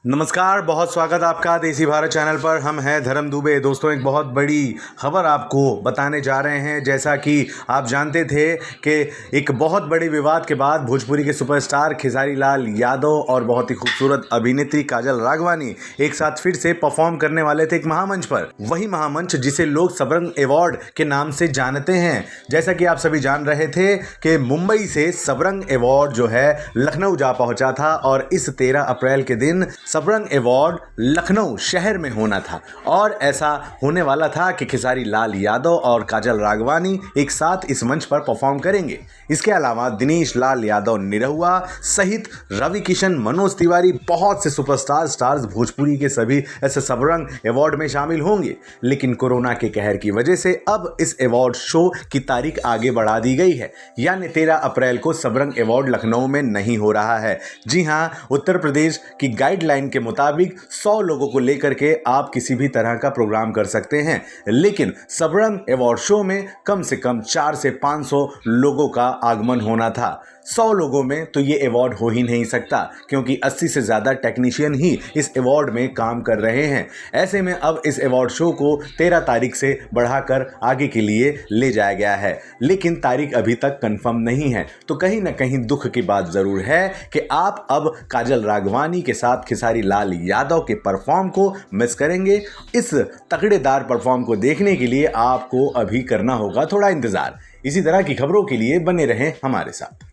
नमस्कार, बहुत स्वागत आपका देसी भारत चैनल पर। हम हैं धर्म दुबे। दोस्तों, एक बहुत बड़ी खबर आपको बताने जा रहे हैं। जैसा कि आप जानते थे कि एक बहुत बड़े विवाद के बाद भोजपुरी के सुपरस्टार खेसारी लाल यादव और बहुत ही खूबसूरत अभिनेत्री काजल राघवानी एक साथ फिर से परफॉर्म करने वाले थे एक महामंच पर। वही महामंच जिसे लोग सबरंग अवार्ड के नाम से जानते हैं। जैसा कि आप सभी जान रहे थे कि मुंबई से सबरंग अवार्ड जो है लखनऊ जा पहुंचा था और इस 13 अप्रैल के दिन सबरंग अवार्ड लखनऊ शहर में होना था और ऐसा होने वाला था कि खेसारी लाल यादव और काजल राघवानी एक साथ इस मंच पर परफॉर्म करेंगे। इसके अलावा दिनेश लाल यादव निरहुआ सहित रवि किशन, मनोज तिवारी, बहुत से स्टार्स भोजपुरी के सभी ऐसे सबरंग अवार्ड में शामिल होंगे। लेकिन कोरोना के कहर की वजह से अब इस अवार्ड शो की तारीख आगे बढ़ा दी गई है, यानी 13 अप्रैल को सबरंग अवार्ड लखनऊ में नहीं हो रहा है। जी हां, उत्तर प्रदेश की गाइडलाइन के मुताबिक 100 लोगों को लेकर के आप किसी भी तरह का प्रोग्राम कर सकते हैं, लेकिन सबरंग अवार्ड शो में कम से कम 400 से 500 लोगों का आगमन होना था। 100 लोगों में तो ये अवार्ड हो ही नहीं सकता, क्योंकि 80 से ज़्यादा टेक्नीशियन ही इस अवार्ड में काम कर रहे हैं। ऐसे में अब इस अवार्ड शो को 13 तारीख से बढ़ाकर आगे के लिए ले जाया गया है, लेकिन तारीख अभी तक कंफर्म नहीं है। तो कहीं ना कहीं दुख की बात ज़रूर है कि आप अब काजल राघवानी के साथ खेसारी लाल यादव के परफॉर्म को मिस करेंगे। इस तगड़ेदार परफॉर्म को देखने के लिए आपको अभी करना होगा थोड़ा इंतज़ार। इसी तरह की खबरों के लिए बने रहें हमारे साथ।